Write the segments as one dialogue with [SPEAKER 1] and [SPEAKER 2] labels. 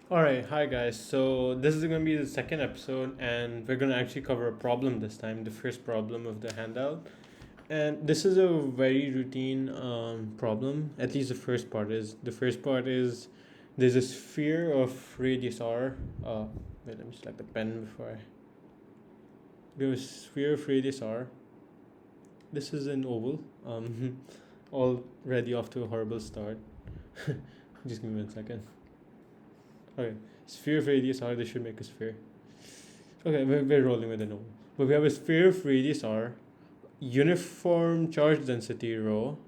[SPEAKER 1] All right, hi guys. So this is going to be the second episode, and we're going to actually cover a problem this time, the first problem of the handout. And this is a very routine problem. At least the first part is. The first part is there's a sphere of radius r. Wait, let me select the pen before I. There's a sphere of radius r. This is an oval. Already off to a horrible start. Just give me 1 second. Okay, sphere of radius r. This should make a sphere. Okay, we're rolling with a no. But we have a sphere of radius r, uniform charge density rho,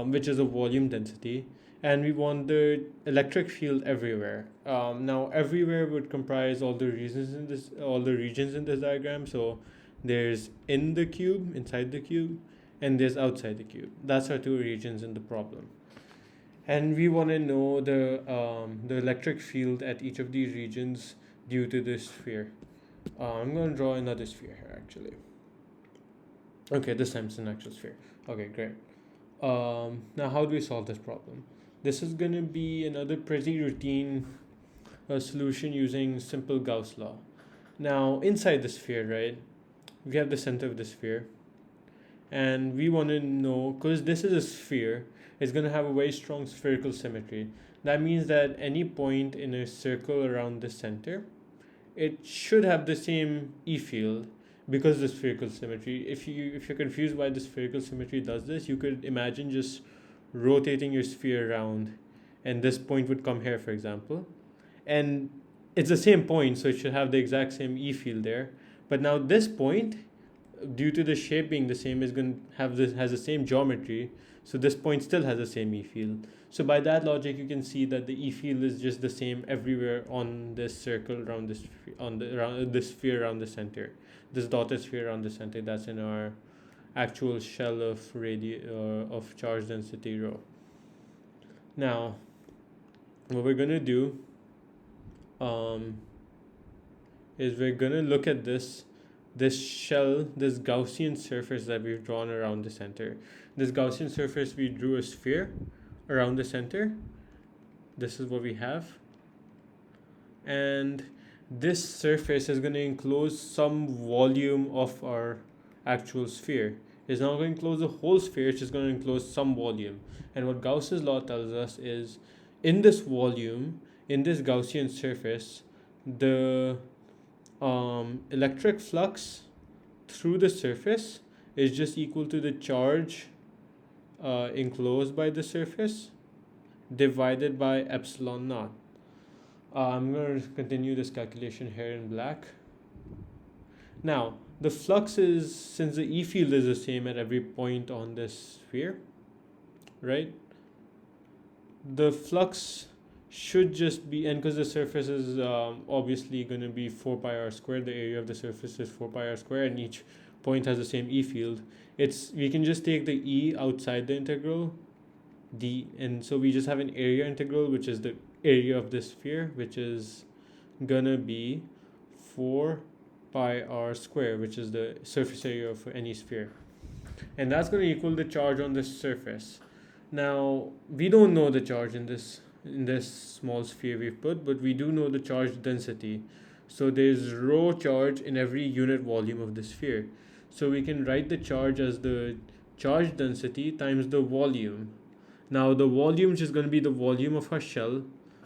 [SPEAKER 1] which is a volume density, and we want the electric field everywhere. Now, everywhere would comprise all the regions in this diagram. So there's in the cube, inside the cube, and there's outside the cube. That's our two regions in the problem. And we want to know the electric field at each of these regions due to this sphere. I'm going to draw another sphere here actually. Okay, this time it's an actual sphere. Okay, great. Now, how do we solve this problem? This is going to be another pretty routine solution using simple Gauss law. Now, inside the sphere, right, we have the center of the sphere, and we want to know, because this is a sphere, it's going to have a very strong spherical symmetry. That means that any point in a circle around the center, it should have the same E field because of the spherical symmetry. If you're confused why the spherical symmetry does this, you could imagine just rotating your sphere around, and this point would come here, for example, and it's the same point, so it should have the exact same E field there. But now this point, due to the shape being the same, is going to have this has the same geometry, so this point still has the same E field. So by that logic, you can see that the E field is just the same everywhere on this circle around this on the around this sphere around the center, this dotted sphere around the center. That's in our actual shell of of charge density rho. Now, what we're gonna do um, is we're gonna look at this shell, this Gaussian surface that we've drawn around the center. This Gaussian surface, we drew a sphere around the center. This is what we have. And this surface is going to enclose some volume of our actual sphere. It's not going to enclose the whole sphere, it's just going to enclose some volume. And what Gauss's law tells us is in this volume, in this Gaussian surface, the electric flux through the surface is just equal to the charge enclosed by the surface divided by epsilon naught. I'm going to continue this calculation here in black. Now, the flux is, since the E field is the same at every point on this sphere, right? The flux should just be, and because the surface is obviously going to be 4 pi r squared, the area of the surface is 4 pi r squared, and each point has the same E field. We can just take the E outside the integral, d, and so we just have an area integral, which is the area of this sphere, which is gonna be 4 pi r square, which is the surface area of any sphere, and that's going to equal the charge on this surface. Now, we don't know the charge in this small sphere we've put, but we do know the charge density. So there's rho charge in every unit volume of the sphere, so we can write the charge as the charge density times the volume. Now, the volume is going to be the volume of our shell,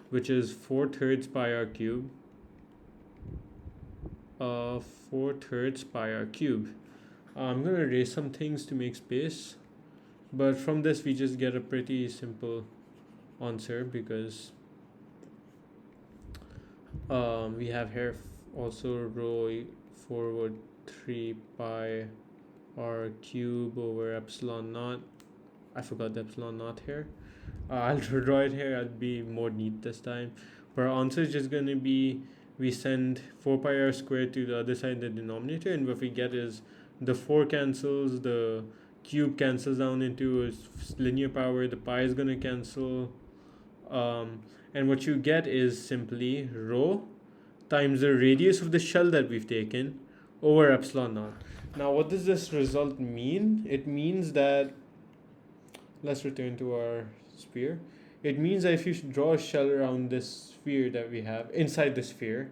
[SPEAKER 1] which is 4/3 pi r cube. 4/3 pi r cube. I'm going to erase some things to make space, but from this we just get a pretty simple answer, because we have here also rho 4/3 pi r cube over epsilon naught. I forgot the epsilon naught here. I'll draw it here. I'll be more neat this time. But our answer is just going to be, we send 4 pi r squared to the other side, the denominator, and what we get is the 4 cancels, the cube cancels down into a linear power, the pi is going to cancel, and what you get is simply rho times the radius of the shell that we've taken over epsilon naught. Now, what does this result mean? It means that, let's return to our sphere. It means that if you draw a shell around this sphere that we have inside the sphere,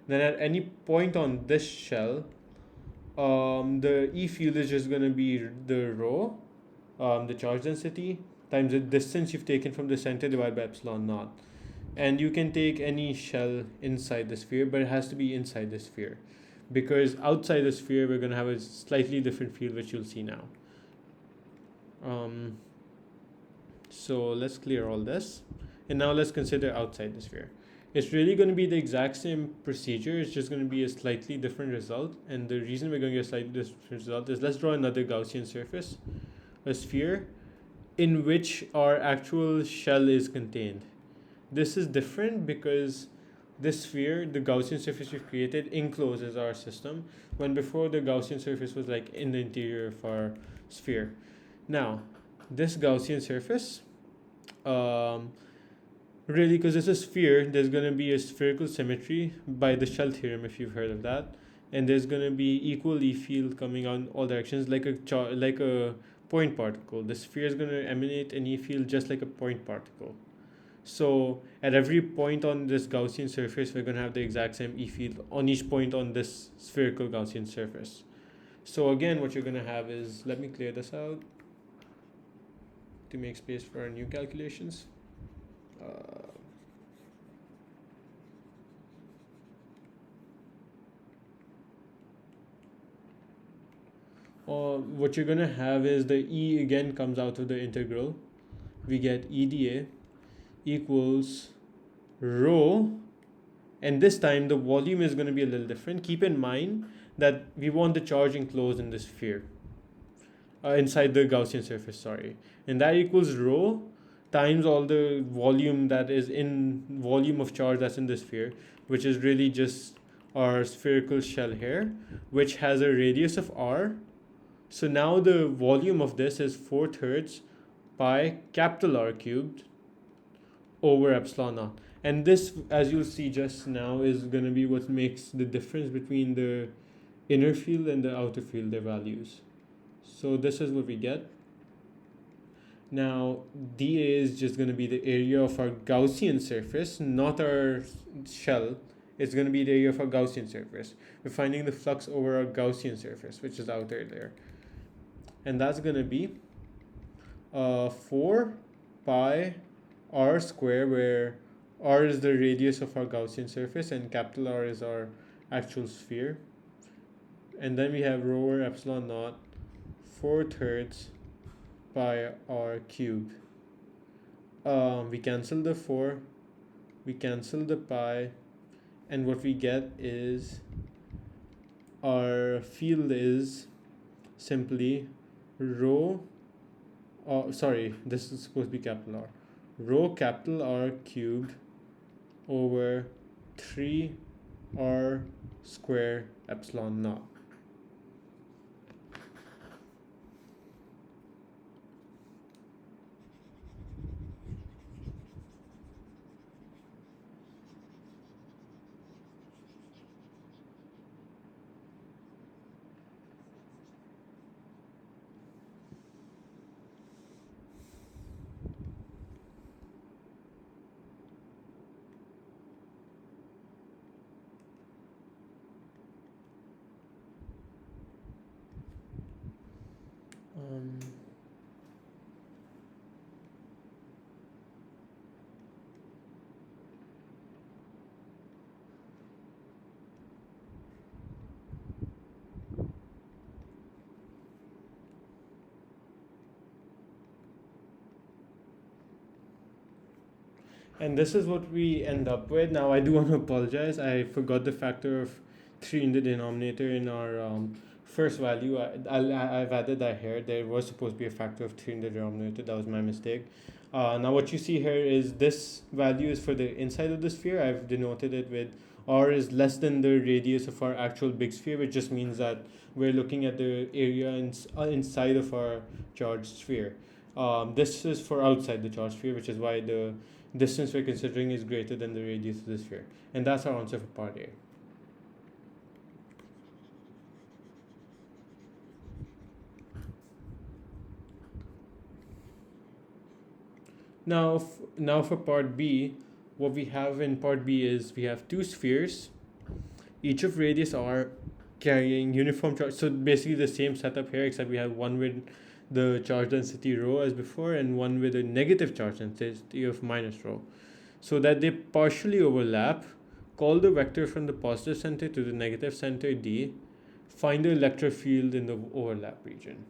[SPEAKER 1] then at any point on this shell, the E field is just going to be the rho, the charge density, times the distance you've taken from the center divided by epsilon naught. And you can take any shell inside the sphere, but it has to be inside the sphere. Because outside the sphere, we're going to have a slightly different field, which you'll see now. So let's clear all this. And now let's consider outside the sphere. It's really going to be the exact same procedure. It's just going to be a slightly different result. And the reason we're going to get a slightly different result is let's draw another Gaussian surface, a sphere, in which our actual shell is contained. This is different because this sphere, the Gaussian surface we've created, encloses our system, when before the Gaussian surface was like in the interior of our sphere. Now, this Gaussian surface, really, because it's a sphere, there's going to be a spherical symmetry by the shell theorem, if you've heard of that, and there's going to be equal E field coming out in all directions, like a point particle. The sphere is going to emanate an E field just like a point particle. So at every point on this Gaussian surface, we're going to have the exact same E field on each point on this spherical Gaussian surface. So again, what you're going to have is, let me clear this out to make space for our new calculations. What you're going to have is the E again comes out of the integral. We get EdA equals rho, and this time the volume is going to be a little different. Keep in mind that we want the charge enclosed in the sphere, inside the Gaussian surface, sorry, and that equals rho times all the volume that is in volume of charge that's in the sphere, which is really just our spherical shell here, which has a radius of r. So now the volume of this is 4/3 pi capital R cubed over epsilon naught. And this, as you'll see just now, is going to be what makes the difference between the inner field and the outer field, their values. So this is what we get. Now, dA is just going to be the area of our Gaussian surface, not our shell. It's going to be the area of our Gaussian surface. We're finding the flux over our Gaussian surface, which is out there. And that's going to be 4 pi r square, where r is the radius of our Gaussian surface and capital R is our actual sphere. And then we have rho over epsilon naught 4/3 pi r cubed. We cancel the 4, we cancel the pi, and what we get is our field is simply rho, sorry, this is supposed to be capital R, rho capital R cubed over 3r square epsilon naught. And this is what we end up with. Now, I do want to apologize. I forgot the factor of 3 in the denominator in our first value. I've added that here. There was supposed to be a factor of 3 in the denominator. That was my mistake. Now, what you see here is this value is for the inside of the sphere. I've denoted it with r is less than the radius of our actual big sphere, which just means that we're looking at the area inside of our charged sphere. This is for outside the charged sphere, which is why the distance we're considering is greater than the radius of the sphere. And that's our answer for part A. Now for part B, what we have in part B is we have two spheres, each of radius r, carrying uniform charge. So basically the same setup here, except we have one with the charge density rho as before, and one with a negative charge density of minus rho. So that they partially overlap, call the vector from the positive center to the negative center d, find the electric field in the overlap region.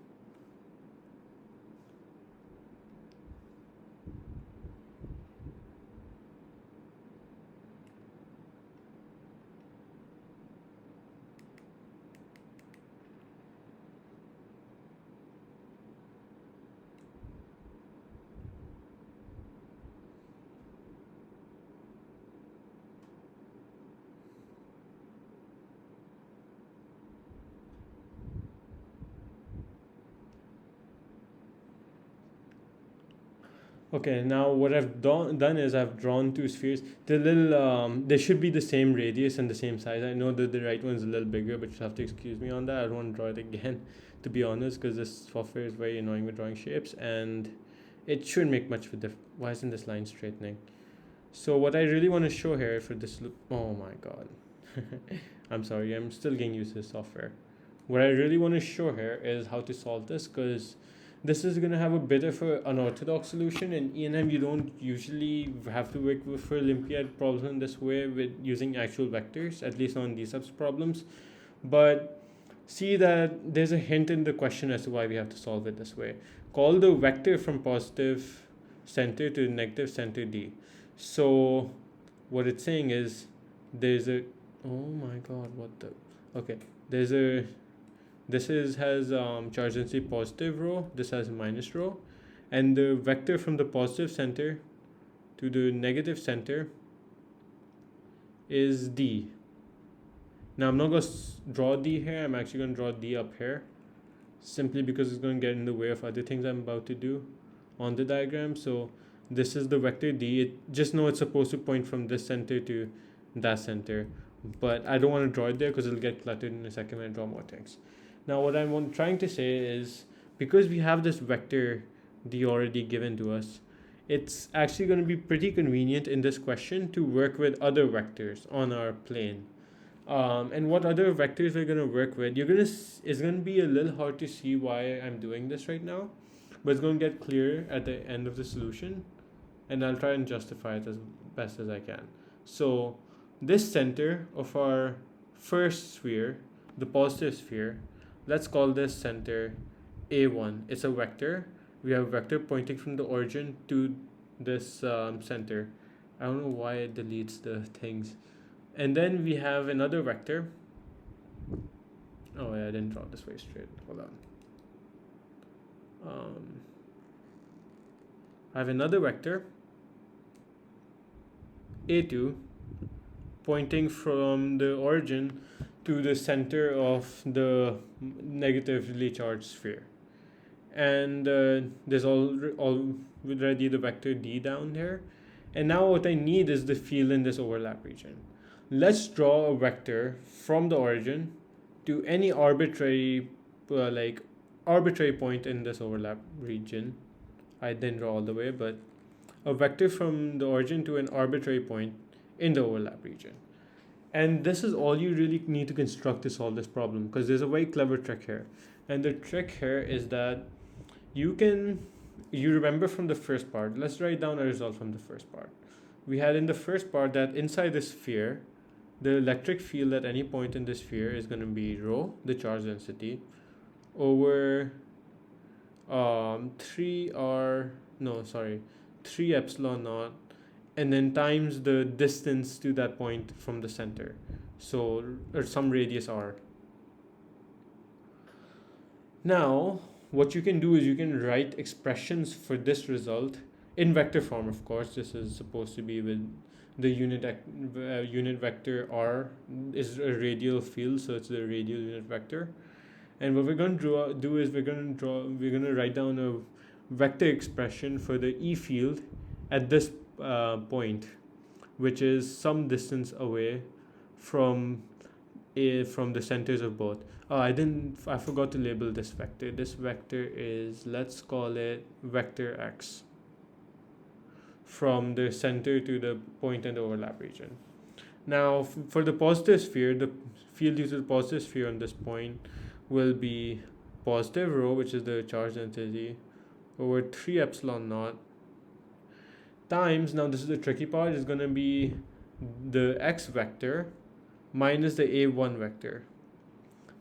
[SPEAKER 1] Okay, now what I've done is I've drawn two spheres. The little they should be the same radius and the same size. I know that the right one's a little bigger, but you have to excuse me on that. I don't want to draw it again, to be honest, because this software is very annoying with drawing shapes, and it shouldn't make much of a difference. Why isn't this line straightening? So what I really want to show here for this loop, oh my god, I'm sorry, I'm still getting used to this software. What I really want to show here is how to solve this, because this is going to have a bit of an unorthodox solution. In E&M, you don't usually have to work with for Olympiad problems in this way with using actual vectors, at least on these types of problems. But see that there's a hint in the question as to why we have to solve it this way. Call the vector from positive center to negative center d. So what it's saying is there's a, oh my god, what the, okay, there's a, this is has charge density positive rho, this has minus rho, and the vector from the positive center to the negative center is d. Now I'm not going to draw d here, I'm actually going to draw d up here, simply because it's going to get in the way of other things I'm about to do on the diagram. So this is the vector d. Just know it's supposed to point from this center to that center, but I don't want to draw it there because it'll get cluttered in a second when I draw more things. Now what I'm trying to say is, because we have this vector d already given to us, it's actually going to be pretty convenient in this question to work with other vectors on our plane. And what other vectors we're going to work with, it's going to be a little hard to see why I'm doing this right now, but it's going to get clear at the end of the solution, and I'll try and justify it as best as I can. So this center of our first sphere, the positive sphere, let's call this center A1. It's a vector. We have a vector pointing from the origin to this center. I don't know why it deletes the things. And then we have another vector. Oh yeah, I didn't draw this way straight. Hold on. I have another vector A2 pointing from the origin to the center of the negatively charged sphere. And there's already the vector d down here. And now what I need is the field in this overlap region. Let's draw a vector from the origin to any arbitrary point in this overlap region. I didn't draw all the way, but a vector from the origin to an arbitrary point in the overlap region. And this is all you really need to construct to solve this problem, because there's a very clever trick here. And the trick here is that you remember from the first part, let's write down a result from the first part. We had in the first part that inside the sphere, the electric field at any point in the sphere is going to be rho, the charge density, over 3 epsilon naught, and then times the distance to that point from the center, so or some radius r. Now what you can do is you can write expressions for this result in vector form. Of course, this is supposed to be with the unit vector r is a radial field, so it's the radial unit vector. And what we're going to do is we're going to write down a vector expression for the E field at this point, which is some distance away from the centers of both. I forgot to label this vector. This vector is, let's call it vector x. from the center to the point in the overlap region. Now, for the positive sphere, the field due to the positive sphere on this point will be positive rho, which is the charge density, over 3 epsilon naught times, now this is the tricky part, is going to be the x vector minus the a1 vector.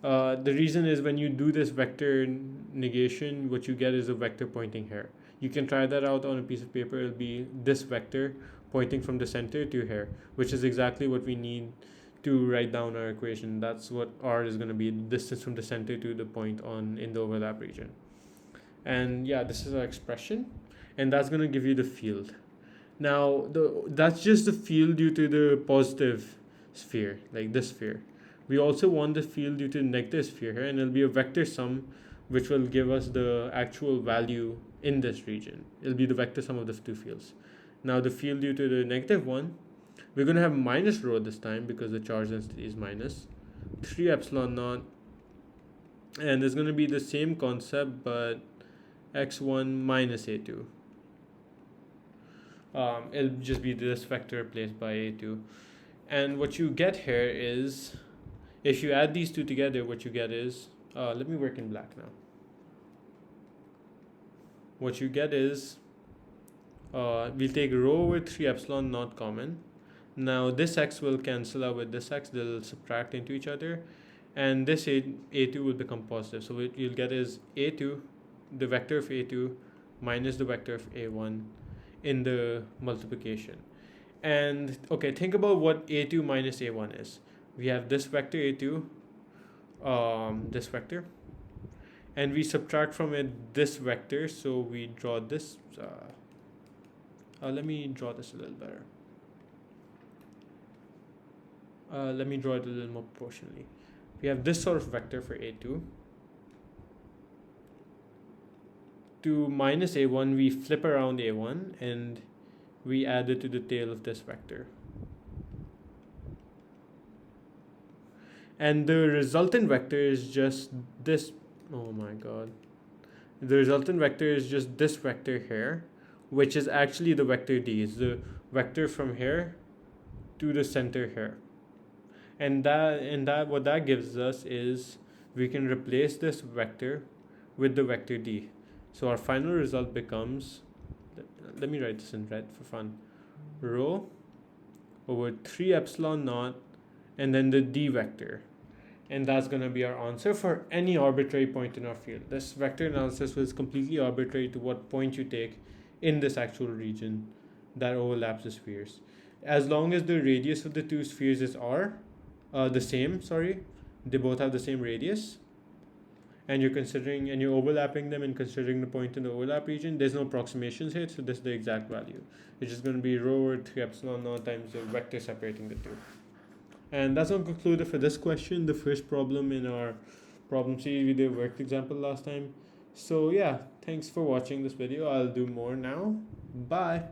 [SPEAKER 1] The reason is when you do this vector negation, what you get is a vector pointing here. You can try that out on a piece of paper. It'll be this vector pointing from the center to here, which is exactly what we need to write down our equation. That's what r is going to be, the distance from the center to the point on in the overlap region. And yeah, this is our expression, and that's going to give you the field. Now, that's just the field due to the positive sphere, like this sphere. We also want the field due to the negative sphere here, and it'll be a vector sum, which will give us the actual value in this region. It'll be the vector sum of the two fields. Now, the field due to the negative one, we're going to have minus rho this time because the charge density is minus 3 epsilon naught, and it's going to be the same concept but x1 minus a2. It'll just be this vector replaced by a2, and what you get here is, if you add these two together, what you get is, let me work in black now. What you get is, we'll take rho with 3 epsilon naught common. Now this x will cancel out with this x, they'll subtract into each other, and this a2 will become positive. So what you'll get is a2, the vector of a2 minus the vector of a1 in the multiplication. And okay, think about what a2 minus a1 is. We have this vector a2, this vector, and we subtract from it this vector, so we draw this. Let me draw this a little better. Let me draw it a little more proportionally. We have this sort of vector for a2. To minus a1, we flip around a1 and we add it to the tail of this vector. And the resultant vector is just this. Oh my god. The resultant vector is just this vector here, which is actually the vector d. It's the vector from here to the center here. And what that gives us is we can replace this vector with the vector d. So our final result becomes, let me write this in red for fun, rho over 3 epsilon naught and then the d vector. And that's going to be our answer for any arbitrary point in our field. This vector analysis was completely arbitrary to what point you take in this actual region that overlaps the spheres. As long as the radius of the two spheres is they both have the same radius, and you're overlapping them and considering the point in the overlap region, there's no approximations here, so this is the exact value. It's just going to be rho over 3 epsilon naught times the vector separating the two. And that's going to conclude it for this question, the first problem in our problem series. We did a worked example last time. So yeah, thanks for watching this video. I'll do more now. Bye.